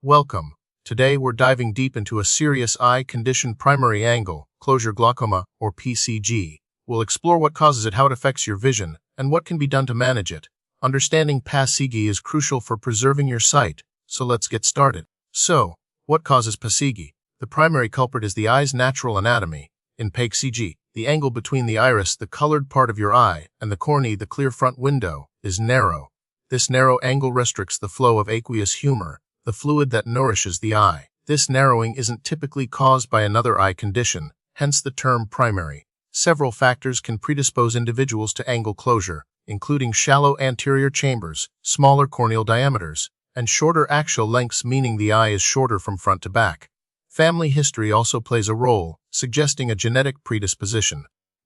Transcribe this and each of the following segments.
Welcome. Today we're diving deep into a serious eye condition, primary angle closure glaucoma, or PCG. We'll explore what causes it, how it affects your vision, and what can be done to manage it. Understanding PACG is crucial for preserving your sight, so let's get started. So, what causes PACG? The primary culprit is the eye's natural anatomy. In PACG, the angle between the iris, the colored part of your eye, and the cornea, the clear front window, is narrow. This narrow angle restricts the flow of aqueous humor, the fluid that nourishes the eye. This narrowing isn't typically caused by another eye condition, hence the term primary. Several factors can predispose individuals to angle closure, including shallow anterior chambers, smaller corneal diameters, and shorter axial lengths, meaning the eye is shorter from front to back. Family history also plays a role, suggesting a genetic predisposition.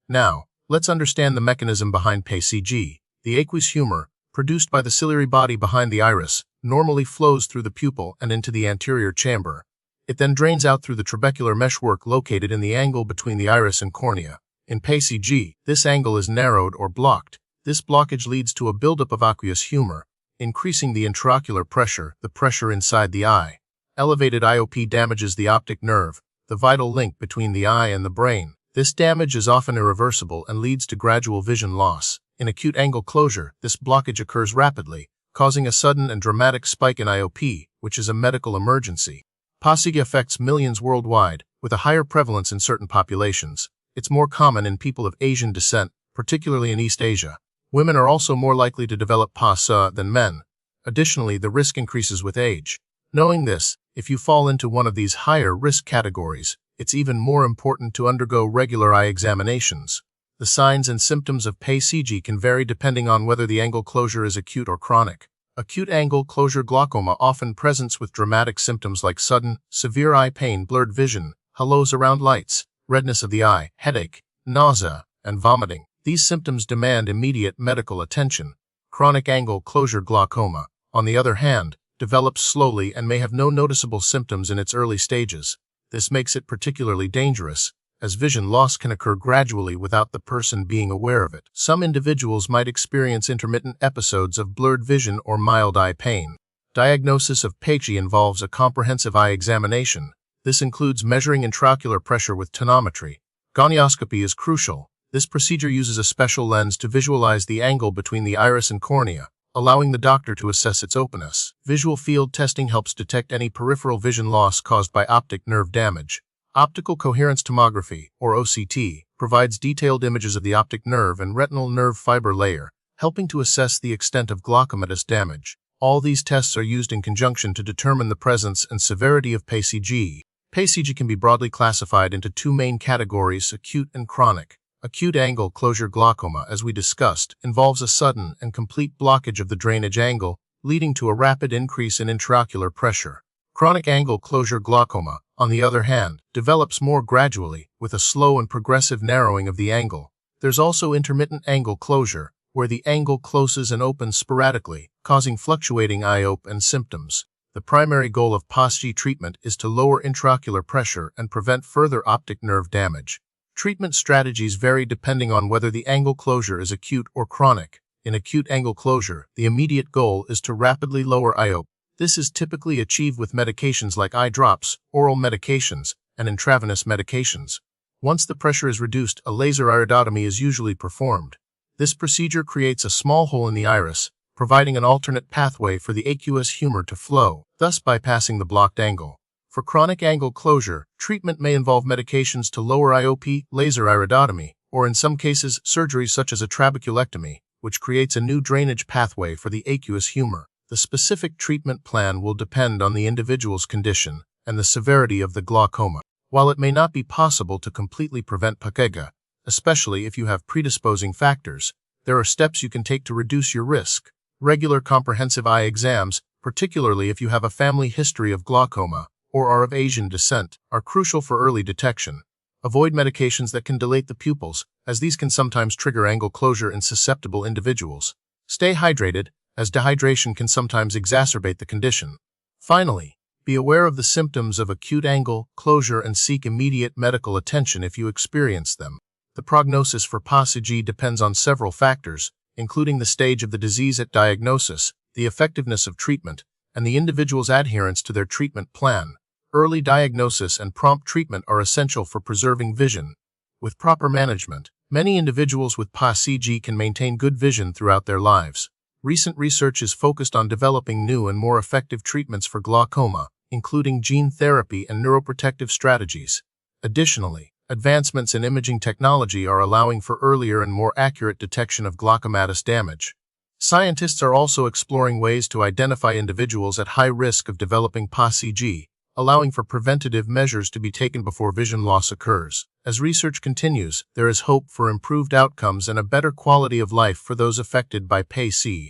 Now, let's understand the mechanism behind PACG. The aqueous humor, produced by the ciliary body behind the iris, normally flows through the pupil and into the anterior chamber. It then drains out through the trabecular meshwork located in the angle between the iris and cornea. In PACG, this angle is narrowed or blocked. This blockage leads to a buildup of aqueous humor, increasing the intraocular pressure, the pressure inside the eye. Elevated IOP damages the optic nerve, the vital link between the eye and the brain. This damage is often irreversible and leads to gradual vision loss. In acute angle closure, this blockage occurs rapidly, causing a sudden and dramatic spike in IOP, which is a medical emergency. PACG affects millions worldwide, with a higher prevalence in certain populations. It's more common in people of Asian descent, particularly in East Asia. Women are also more likely to develop PACG than men. Additionally, the risk increases with age. Knowing this, if you fall into one of these higher risk categories, it's even more important to undergo regular eye examinations. The signs and symptoms of PACG can vary depending on whether the angle closure is acute or chronic. Acute angle closure glaucoma often presents with dramatic symptoms like sudden, severe eye pain, blurred vision, halos around lights, redness of the eye, headache, nausea, and vomiting. These symptoms demand immediate medical attention. Chronic angle closure glaucoma, on the other hand, develops slowly and may have no noticeable symptoms in its early stages. This makes it particularly dangerous, as vision loss can occur gradually without the person being aware of it. Some individuals might experience intermittent episodes of blurred vision or mild eye pain. Diagnosis of PACG involves a comprehensive eye examination. This includes measuring intraocular pressure with tonometry. Gonioscopy is crucial. This procedure uses a special lens to visualize the angle between the iris and cornea, allowing the doctor to assess its openness. Visual field testing helps detect any peripheral vision loss caused by optic nerve damage. Optical coherence tomography, or OCT, provides detailed images of the optic nerve and retinal nerve fiber layer, helping to assess the extent of glaucomatous damage. All these tests are used in conjunction to determine the presence and severity of PACG. PACG can be broadly classified into two main categories, acute and chronic. Acute angle closure glaucoma, as we discussed, involves a sudden and complete blockage of the drainage angle, leading to a rapid increase in intraocular pressure. Chronic angle closure glaucoma, on the other hand, develops more gradually, with a slow and progressive narrowing of the angle. There's also intermittent angle closure, where the angle closes and opens sporadically, causing fluctuating IOP and symptoms. The primary goal of PACG treatment is to lower intraocular pressure and prevent further optic nerve damage. Treatment strategies vary depending on whether the angle closure is acute or chronic. In acute angle closure, the immediate goal is to rapidly lower IOP. This is typically achieved with medications like eye drops, oral medications, and intravenous medications. Once the pressure is reduced, a laser iridotomy is usually performed. This procedure creates a small hole in the iris, providing an alternate pathway for the aqueous humor to flow, thus bypassing the blocked angle. For chronic angle closure, treatment may involve medications to lower IOP, laser iridotomy, or in some cases, surgery such as a trabeculectomy, which creates a new drainage pathway for the aqueous humor. The specific treatment plan will depend on the individual's condition and the severity of the glaucoma. While it may not be possible to completely prevent PACG, especially if you have predisposing factors, there are steps you can take to reduce your risk. Regular comprehensive eye exams, particularly if you have a family history of glaucoma or are of Asian descent, are crucial for early detection. Avoid medications that can dilate the pupils, as these can sometimes trigger angle closure in susceptible individuals. Stay hydrated, as dehydration can sometimes exacerbate the condition. Finally, be aware of the symptoms of acute angle closure and seek immediate medical attention if you experience them. The prognosis for PACG depends on several factors, including the stage of the disease at diagnosis, the effectiveness of treatment, and the individual's adherence to their treatment plan. Early diagnosis and prompt treatment are essential for preserving vision. With proper management, many individuals with PACG can maintain good vision throughout their lives. Recent research is focused on developing new and more effective treatments for glaucoma, including gene therapy and neuroprotective strategies. Additionally, advancements in imaging technology are allowing for earlier and more accurate detection of glaucomatous damage. Scientists are also exploring ways to identify individuals at high risk of developing PACG, allowing for preventative measures to be taken before vision loss occurs. As research continues, there is hope for improved outcomes and a better quality of life for those affected by PACG.